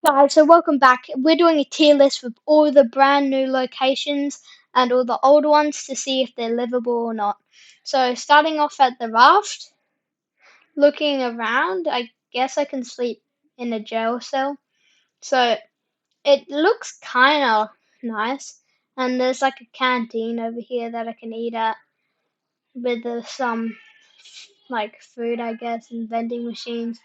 Guys, so welcome back. We're doing a tier list with all the brand new locations and all the old ones to see if they're livable or not. So starting off at the Raft, looking around, I guess I can sleep in a jail cell. So it looks kind of nice, and there's like a canteen over here that I can eat at with some like food, I guess, and vending machines.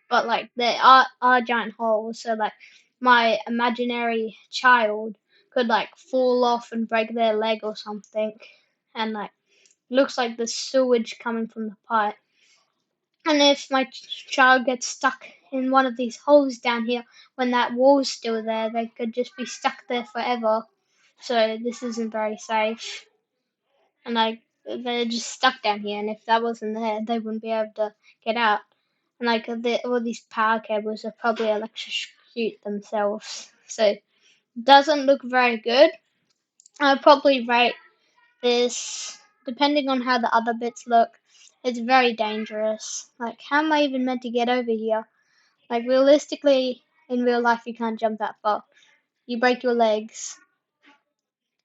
But like there are giant holes, so like my imaginary child could like fall off and break their leg or something, and like looks like the sewage coming from the pipe. And if my child gets stuck in one of these holes down here when that wall's still there, they could just be stuck there forever. So this isn't very safe. And like they're just stuck down here, and if that wasn't there, they wouldn't be able to get out. And like all these power cables are probably electrocute themselves, so it doesn't look very good. I'd probably rate this, depending on how the other bits look. It's very dangerous. Like, how am I even meant to get over here? Like, realistically, in real life, you can't jump that far. You break your legs,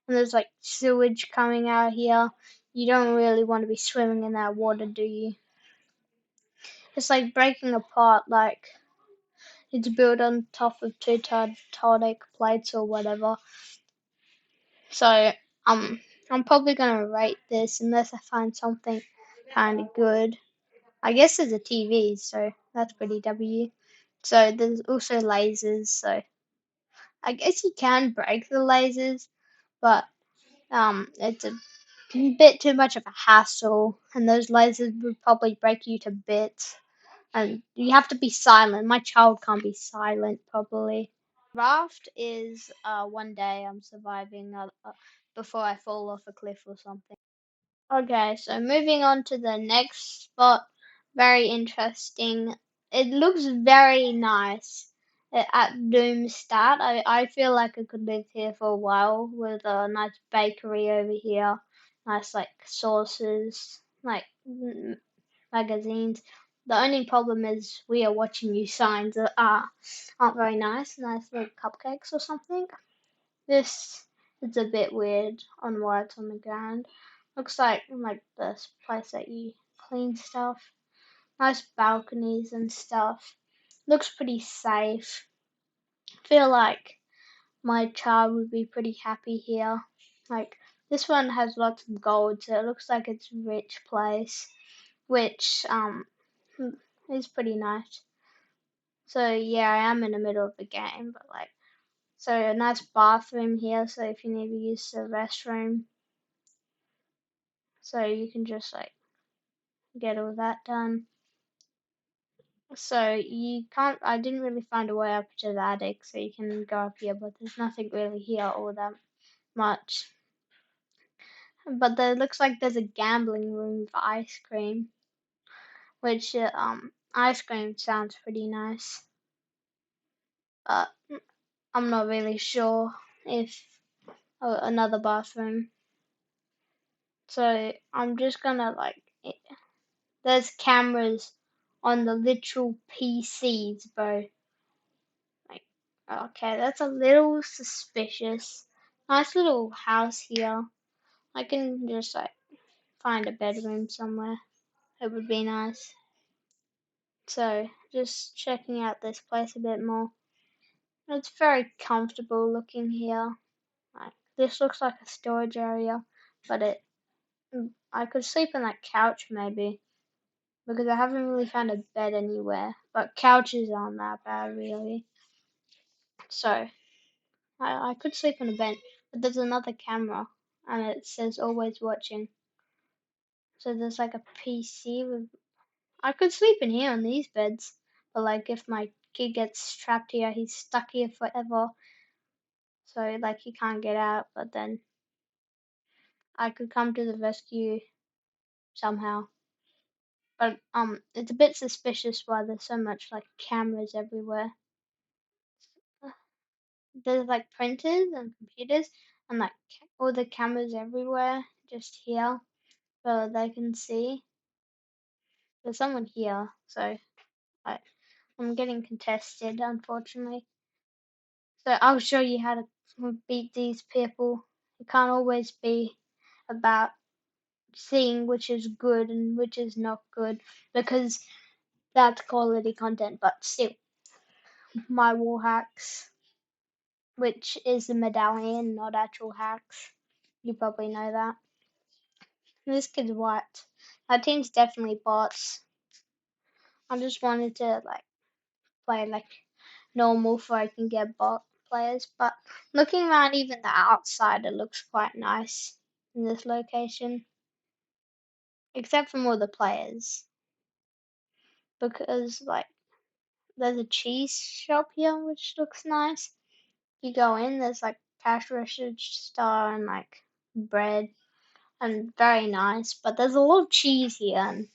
and there's like sewage coming out here. You don't really want to be swimming in that water, do you? It's like breaking apart, like it's built on top of two tectonic plates or whatever. So I'm probably gonna rate this unless I find something kind of good. I guess there's a TV, so that's pretty W. So there's also lasers, so I guess you can break the lasers, but it's a bit too much of a hassle, and those lasers would probably break you to bits. And you have to be silent. My child can't be silent, probably. Raft is one day I'm surviving before I fall off a cliff or something. Okay, so moving on to the next spot. Very interesting. It looks very nice at Doomstat. I feel like I could live here for a while with a nice bakery over here, nice like sauces, like magazines. The only problem is we are watching you signs that aren't very nice, nice little cupcakes or something. This is a bit weird on why it's on the ground. Looks like this place that you clean stuff. Nice balconies and stuff. Looks pretty safe. Feel like my child would be pretty happy here. Like this one has lots of gold, so it looks like it's a rich place, which is pretty nice. So yeah, I am in the middle of the game, but like, so a nice bathroom here. So if you need to use the restroom, so you can just like get all that done. So you can't. I didn't really find a way up to the attic, so you can go up here, but there's nothing really here all that much. But there looks like there's a gambling room for ice cream, which ice cream sounds pretty nice. But I'm not really sure if another bathroom. So I'm just gonna like. There's cameras on the literal PCs, bro. Like, okay, that's a little suspicious. Nice little house here. I can just like find a bedroom somewhere. It would be nice. So, just checking out this place a bit more. It's very comfortable looking here. Like, this looks like a storage area, but I could sleep on that couch maybe because I haven't really found a bed anywhere. But couches aren't that bad really. So, I could sleep on a bench, but there's another camera and it says always watching. So there's like a PC with. I could sleep in here on these beds, but like if my kid gets trapped here, he's stuck here forever. So like he can't get out, but then I could come to the rescue somehow. But it's a bit suspicious why there's so much like cameras everywhere. There's like printers and computers and like all the cameras everywhere just here so they can see. There's someone here, so I, I'm getting contested, unfortunately. So I'll show you how to beat these people. It can't always be about seeing which is good and which is not good because that's quality content, but still, my war hacks, which is the medallion, not actual hacks. You probably know that. This kid's white. Our team's definitely bots. I just wanted to play normal so I can get bot players, but looking around even the outside, it looks quite nice in this location, except from all the players, because there's a cheese shop here which looks nice. You go in, there's cash register and bread and very nice, but there's a lot of cheese here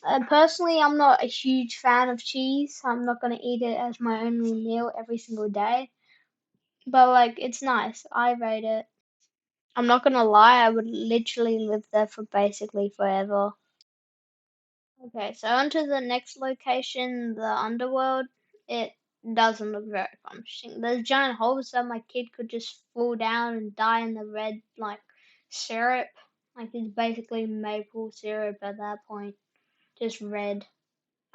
and personally I'm not a huge fan of cheese. I'm not gonna eat it as my only meal every single day. But it's nice. I rate it. I'm not gonna lie, I would literally live there for basically forever. Okay, so on to the next location, the Underworld. It doesn't look very promising. There's giant holes that my kid could just fall down and die in the red syrup. It's basically maple syrup at that point. Just red.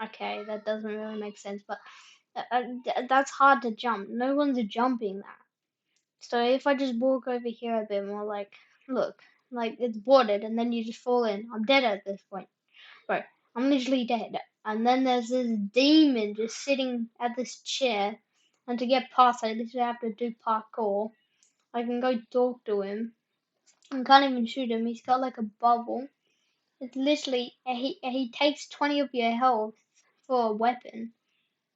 Okay, that doesn't really make sense, but that's hard to jump. No one's jumping that. So if I just walk over here a bit more, look, it's boarded, and then you just fall in. I'm dead at this point, bro. I'm literally dead. And then there's this demon just sitting at this chair, and to get past, I literally have to do parkour. I can go talk to him. I can't even shoot him. He's got a bubble. It's literally he takes 20 of your health for a weapon.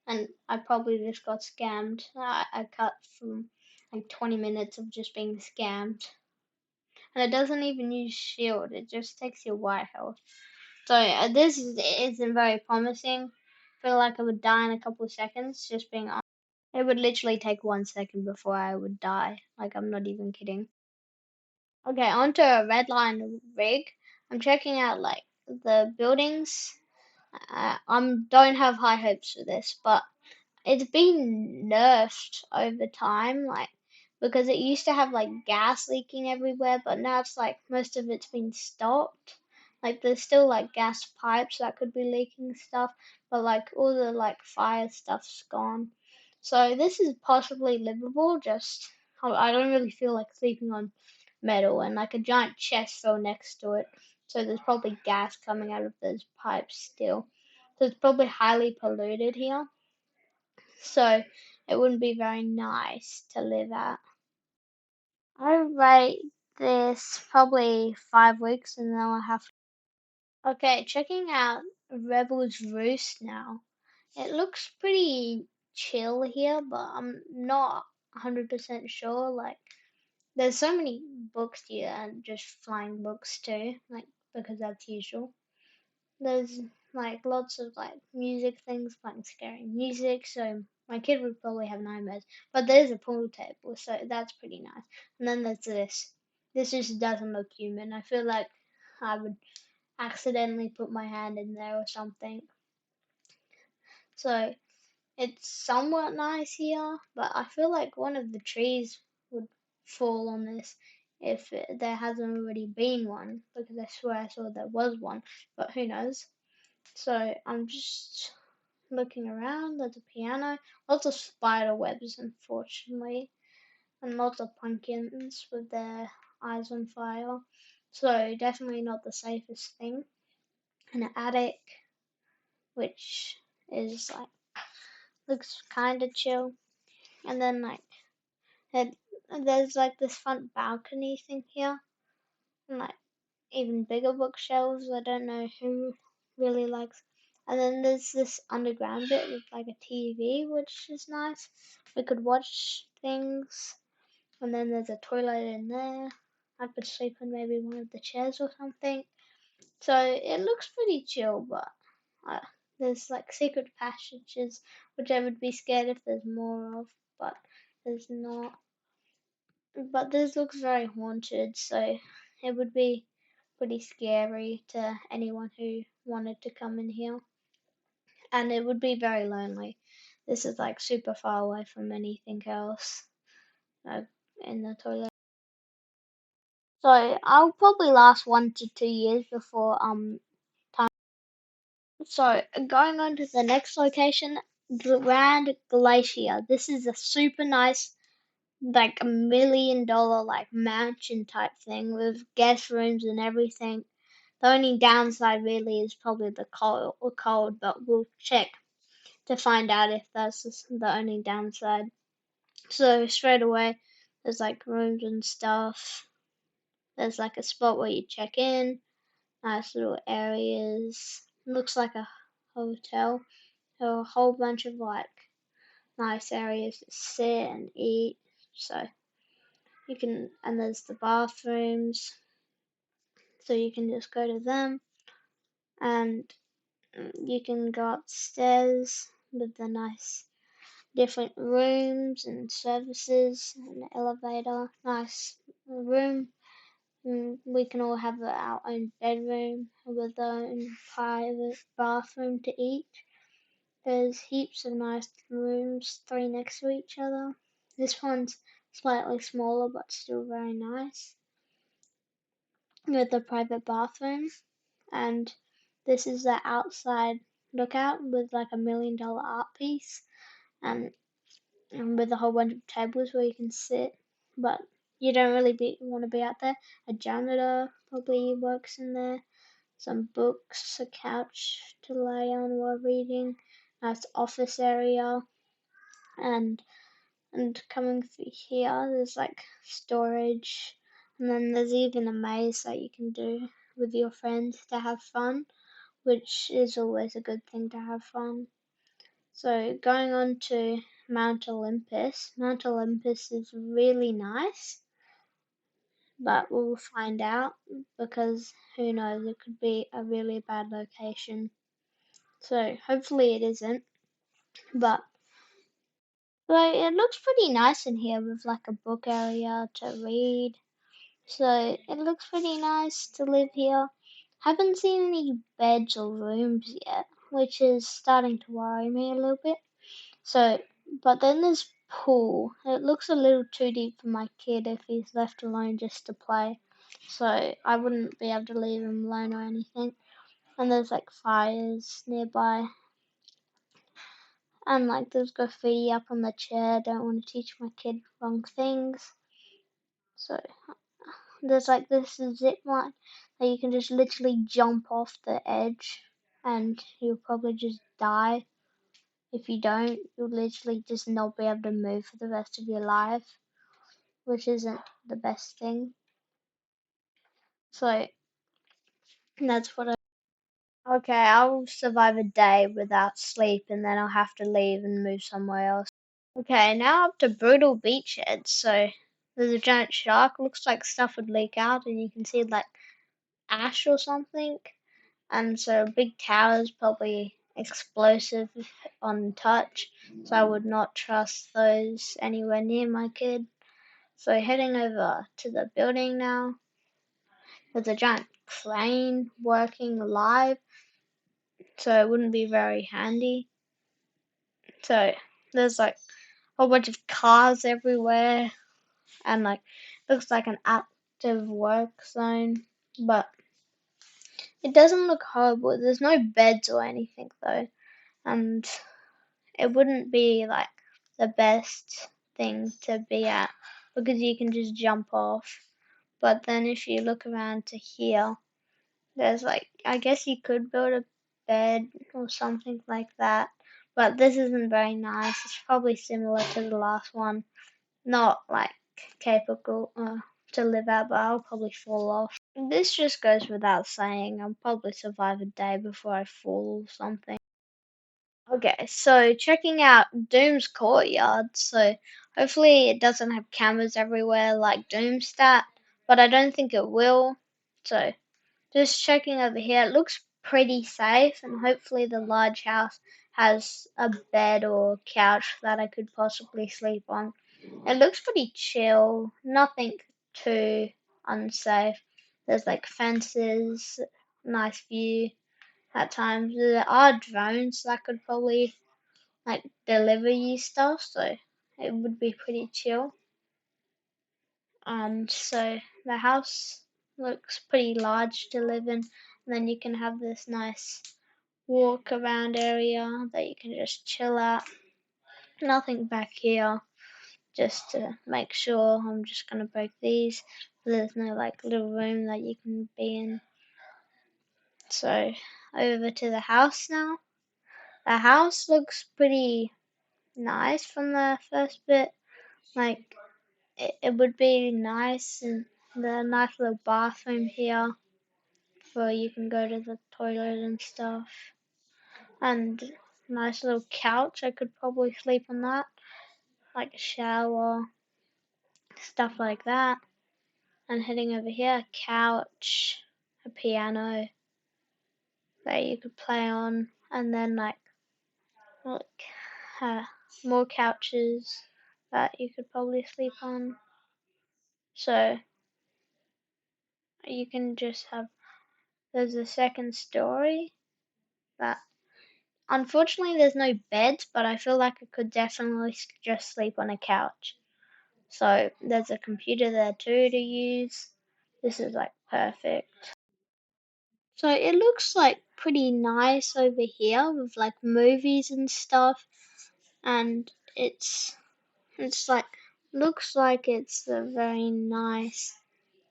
And I probably just got scammed. I cut from 20 minutes of just being scammed. And it doesn't even use shield, it just takes your white health. So this isn't very promising. I feel like I would die in a couple of seconds, just being honest. It would literally take 1 second before I would die. I'm not even kidding. Okay, onto a red line rig. I'm checking out the buildings. I don't have high hopes for this, but it's been nerfed over time, because it used to have gas leaking everywhere, but now it's most of it's been stopped. There's still gas pipes that could be leaking stuff, but all the fire stuff's gone. So this is possibly livable, just I don't really feel like sleeping on metal and a giant chest fell next to it. So there's probably gas coming out of those pipes still. So it's probably highly polluted here. So it wouldn't be very nice to live at. I rate this probably 5 weeks and then I'll have. Okay, checking out Rebel's Roost now. It looks pretty chill here, but I'm not 100% sure. There's so many books here and just flying books too, because that's usual. There's lots of music things playing scary music, so my kid would probably have nightmares. But there's a pool table, so that's pretty nice. And then there's this. This just doesn't look human. I feel like I would accidentally put my hand in there or something. So it's somewhat nice here, but I feel like one of the trees would fall on this if there hasn't already been one, because I swear I saw there was one, but who knows. So I'm just looking around. There's a piano, lots of spider webs, unfortunately, and lots of pumpkins with their eyes on fire. So definitely not the safest thing. An attic, which is looks kind of chill, and then it, there's this front balcony thing here, and even bigger bookshelves. I don't know who really likes. And then there's this underground bit with a TV, which is nice. We could watch things. And then there's a toilet in there. I could sleep on maybe one of the chairs or something. So it looks pretty chill, but uh, there's secret passages, which I would be scared if there's more of, but there's not. But this looks very haunted, so it would be pretty scary to anyone who wanted to come in here. And it would be very lonely. This is like super far away from anything else in the toilet. So I'll probably last 1 to 2 years before time. So going on to the next location, Grand Glacier. This is a super nice, like $1 million like mansion type thing with guest rooms and everything. The only downside really is probably the cold, but we'll check to find out if that's the only downside. So straight away, there's like rooms and stuff. There's like a spot where you check in. Nice little areas. Looks like a hotel. There are a whole bunch of like nice areas to sit and eat. So you can, and there's the bathrooms. So you can just go to them, and you can go upstairs with the nice different rooms and services and elevator. Nice room. We can all have our own bedroom with our own private bathroom to each. There's heaps of nice rooms, 3 next to each other. This one's slightly smaller but still very nice with a private bathroom. And this is the outside lookout with like $1 million art piece and with a whole bunch of tables where you can sit, but you don't really want to be out there. A janitor probably works in there. Some books, a couch to lay on while reading, nice office area, and coming through here, there's like storage, and then there's even a maze that you can do with your friends to have fun, which is always a good thing to have fun. So going on to Mount Olympus. Mount Olympus is really nice, but we'll find out because who knows, it could be a really bad location. So hopefully it isn't, but it looks pretty nice in here with like a book area to read. So it looks pretty nice to live here. Haven't seen any beds or rooms yet, which is starting to worry me a little bit. So, but then there's pool. It looks a little too deep for my kid if he's left alone just to play. So I wouldn't be able to leave him alone or anything. And there's like fires nearby. And like there's graffiti up on the chair. Don't want to teach my kid wrong things. So there's like this zip line that you can just literally jump off the edge and you'll probably just die. If you don't, you'll literally just not be able to move for the rest of your life, which isn't the best thing. So that's what I. Okay, I'll survive a day without sleep and then I'll have to leave and move somewhere else. Okay, now up to brutal beachhead. So there's a giant shark. Looks like stuff would leak out and you can see like ash or something. And so big towers probably explosive on touch. So I would not trust those anywhere near my kid. So heading over to the building now. There's a giant crane working live, so it wouldn't be very handy. So there's like a whole bunch of cars everywhere, and like looks like an active work zone, but it doesn't look horrible. There's no beds or anything though, and it wouldn't be like the best thing to be at because you can just jump off. But then if you look around to here, there's like, I guess you could build a bed or something like that, but this isn't very nice. It's probably similar to the last one. Not like capable to live out, but I'll probably fall off. This just goes without saying. I'll probably survive a day before I fall or something. Okay, so checking out Doom's courtyard. So hopefully it doesn't have cameras everywhere like Doomstat, but I don't think it will. So just checking over here, it looks pretty safe, and hopefully the large house has a bed or couch that I could possibly sleep on. It looks pretty chill, nothing too unsafe. There's like fences, nice view at times. There are drones that could probably like delivery stuff, so it would be pretty chill. And so the house looks pretty large to live in, and then you can have this nice walk around area that you can just chill at. Nothing back here, just to make sure. I'm just gonna break these. There's no like little room that you can be in. So over to the house now. The house looks pretty nice from the first bit. Like it would be nice, and the nice little bathroom here where you can go to the toilet and stuff. And nice little couch. I could probably sleep on that. Like a shower, stuff like that. And heading over here, couch, a piano that you could play on, and then like uh, more couches that you could probably sleep on. So you can just have. There's a second story that. Unfortunately, there's no beds, but I feel like I could definitely just sleep on a couch. So there's a computer there too to use. This is like perfect. So it looks like pretty nice over here with like movies and stuff, and it's like looks like it's a very nice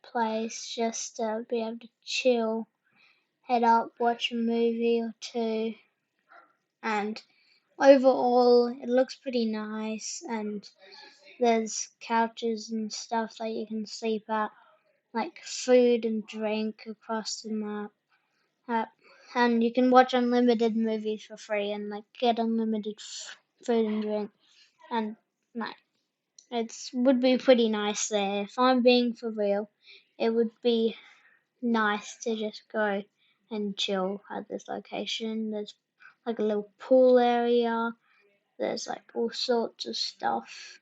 place just to be able to chill, head up, watch a movie or two, and overall it looks pretty nice, and there's couches and stuff that you can sleep at, like food and drink across the map. Uh, and you can watch unlimited movies for free and like get unlimited food and drink. And like it's would be pretty nice there. If I'm being for real, it would be nice to just go and chill at this location. There's like a little pool area. There's like all sorts of stuff.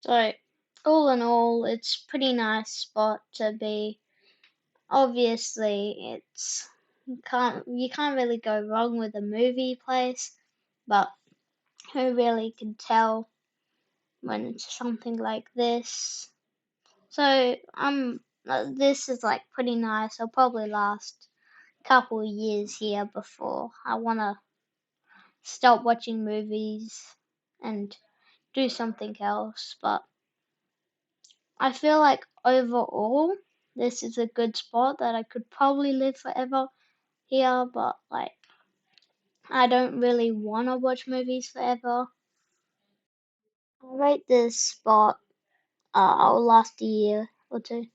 So all in all, it's pretty nice spot to be. Obviously, it's you can't really go wrong with a movie place, but who really can tell when it's something like this? So this is like pretty nice. I'll probably last a couple of years here before I wanna stop watching movies and do something else. But I feel like overall, this is a good spot that I could probably live forever here, but like I don't really want to watch movies forever. I'll rate this spot, I'll last a year or two.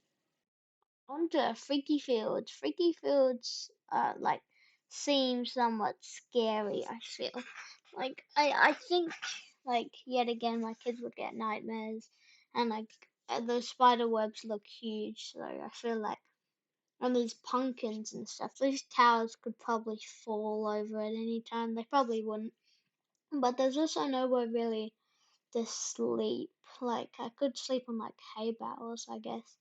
On to Freaky Fields. Freaky Fields, like, seem somewhat scary, I feel. Like, I think, like, yet again, my kids would get nightmares, and, like, the spider webs look huge, so I feel like, and these pumpkins and stuff, these towers could probably fall over at any time. They probably wouldn't. But there's also nowhere really to sleep. Like, I could sleep on, like, hay bales, I guess.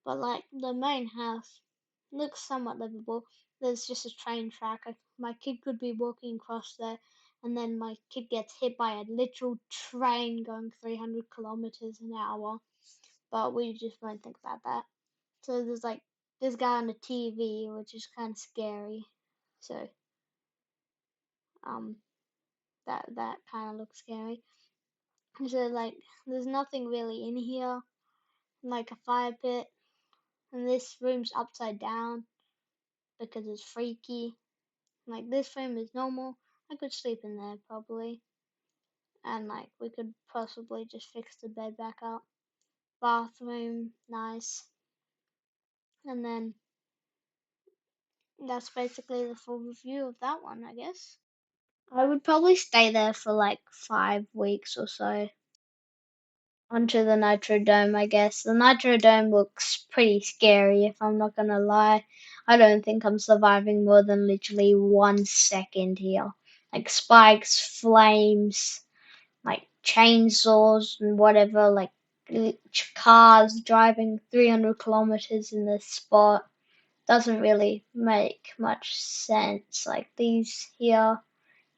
But like the main house looks somewhat livable. There's just a train track. My kid could be walking across there, and then my kid gets hit by a literal train going 300 kilometers an hour. But we just won't think about that. So there's like this guy on the TV, which is kind of scary. So um, that kind of looks scary. So like, there's nothing really in here, like a fire pit, and this room's upside down because it's freaky. Like this room is normal. I could sleep in there probably. And like we could possibly just fix the bed back up. Bathroom, nice. And then that's basically the full review of that one, I guess. I would probably stay there for like 5 weeks or so. Onto the Nitrodome, I guess. The Nitrodome looks pretty scary, if I'm not gonna lie. I don't think I'm surviving more than literally 1 second here. Like spikes, flames, like chainsaws and whatever, like cars driving 300 kilometers in this spot doesn't really make much sense. Like these here,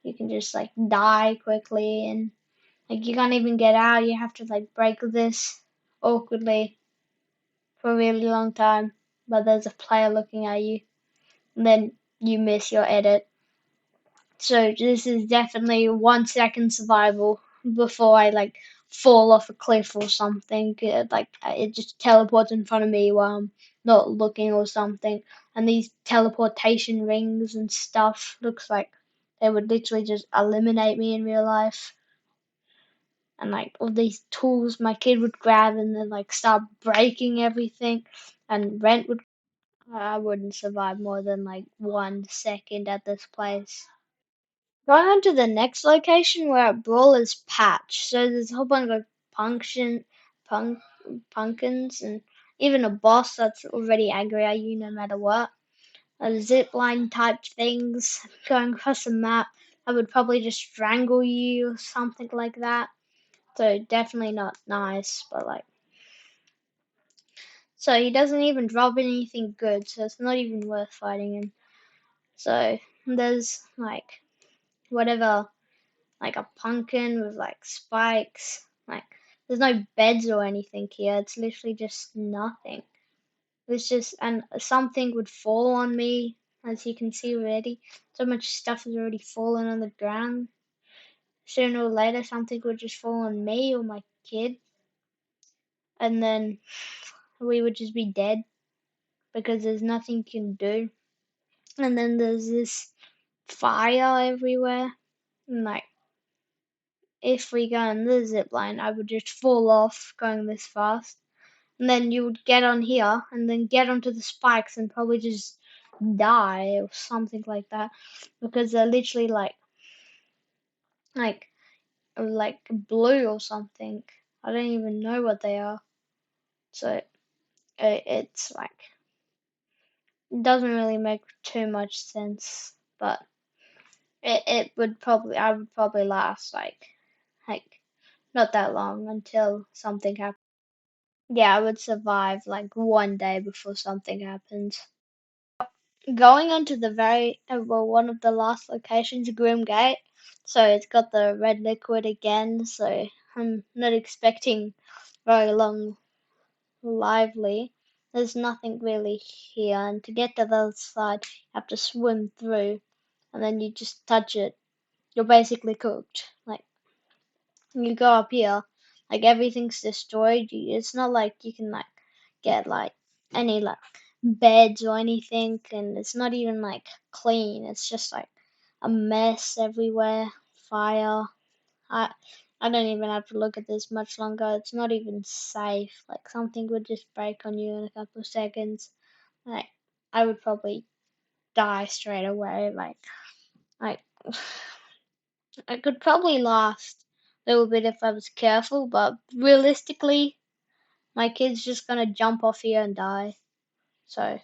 you can just like die quickly, and like you can't even get out. You have to like break this awkwardly for a really long time, but there's a player looking at you, and then you miss your edit. So this is definitely 1 second survival before I like fall off a cliff or something. Like it just teleports in front of me while I'm not looking or something. And these teleportation rings and stuff looks like they would literally just eliminate me in real life. And like all these tools my kid would grab and then like start breaking everything, and rent would. I wouldn't survive more than like 1 second at this place. Going on to the next location, we're at Brawler's Patch. So there's a whole bunch of punk, pumpkins, and even a boss that's already angry at you no matter what. Zip line type things going across the map. I would probably just strangle you or something like that. So definitely not nice, but like. So he doesn't even drop anything good, so it's not even worth fighting him. So there's like whatever, like a pumpkin with like spikes. Like there's no beds or anything here. It's literally just nothing. It's just, and something would fall on me, as you can see already. So much stuff has already fallen on the ground. Sooner or later, something would just fall on me or my kid, and then we would just be dead because there's nothing you can do. And then there's this fire everywhere. And like, if we go on the zip line, I would just fall off going this fast. And then you would get on here and then get onto the spikes and probably just die or something like that. Because they're literally like like blue or something. I don't even know what they are. So it's like it doesn't really make too much sense, but it would probably, I would probably last like not that long until something happens. Yeah, I would survive like 1 day before something happens. Going on to the very well, one of the last locations, Grim Gate. So it's got the red liquid again. So I'm not expecting very long lively. There's nothing really here, and to get to the other side, you have to swim through, and then you just touch it. You're basically cooked. Like you go up here, like everything's destroyed. It's not like you can like get like any like beds or anything, and it's not even like clean. It's just like a mess everywhere. Fire. I I don't even have to look at this much longer. It's not even safe. Like something would just break on you in a couple of seconds. Like I would probably die straight away. Like I could probably last a little bit if I was careful, but realistically, my kid's just gonna jump off here and die. So I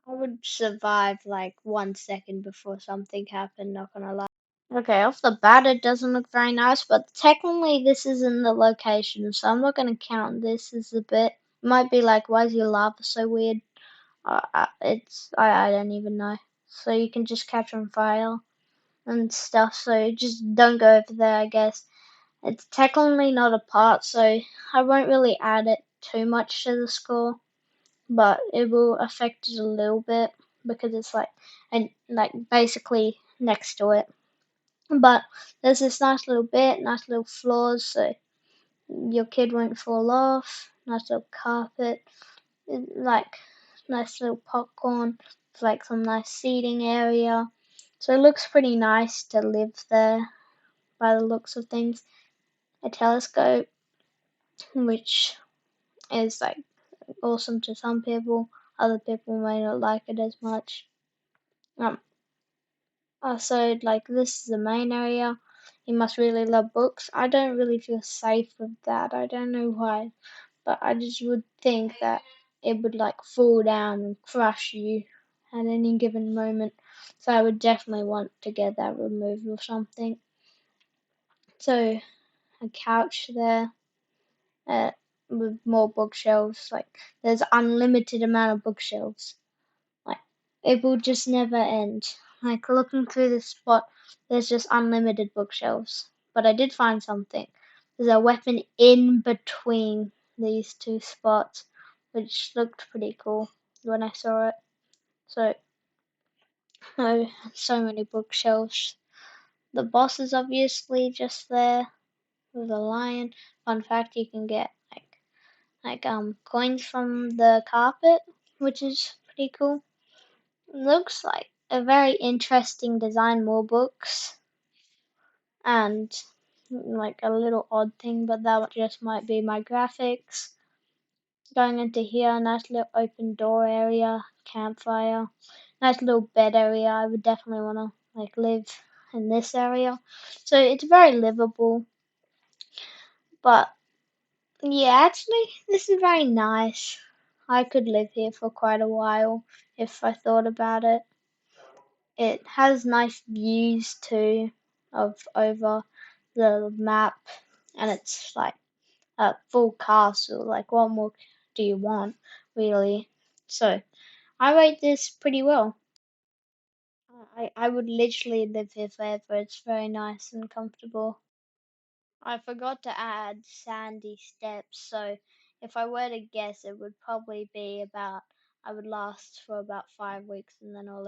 would survive like 1 second before something happened, not gonna lie. Okay, off the bat, it doesn't look very nice, but technically this isn't the location, so I'm not gonna count this as a bit. It might be like, why is your lava so weird? I don't even know. So you can just catch on fire and stuff, so just don't go over there, I guess. It's technically not a part, so I won't really add it too much to the score, but it will affect it a little bit because it's like, and like basically next to it. But there's this nice little bit, nice little floors, so your kid won't fall off. Nice little carpet, like nice little popcorn, it's like some nice seating area. So it looks pretty nice to live there by the looks of things. A telescope, which is like awesome to some people. Other people may not like it as much. Um, so like this is the main area. You must really love books. I don't really feel safe with that. I don't know why, but I just would think that it would like fall down and crush you at any given moment. So I would definitely want to get that removed or something. So a couch there, uh, with more bookshelves. Like there's unlimited amount of bookshelves. Like it will just never end. like looking through this spot, there's just unlimited bookshelves. But I did find something. There's a weapon in between these two spots, which looked pretty cool when I saw it. So, oh, so many bookshelves. The boss is obviously just there with a lion. Fun fact: you can get coins from the carpet, which is pretty cool. Looks like a very interesting design. More books and like a little odd thing, but that just might be my graphics. Going into here, nice little open door area, campfire, nice little bed area. I would definitely want to like live in this area. So it's very livable. But yeah, actually, this is very nice. I could live here for quite a while if I thought about it. It has nice views too of over the map, and it's like a full castle. Like, what more do you want, really? So, I rate this pretty well. I would literally live here forever. It's very nice and comfortable. I forgot to add sandy steps, so if I were to guess, it would probably be about, I would last for about 5 weeks and then I'll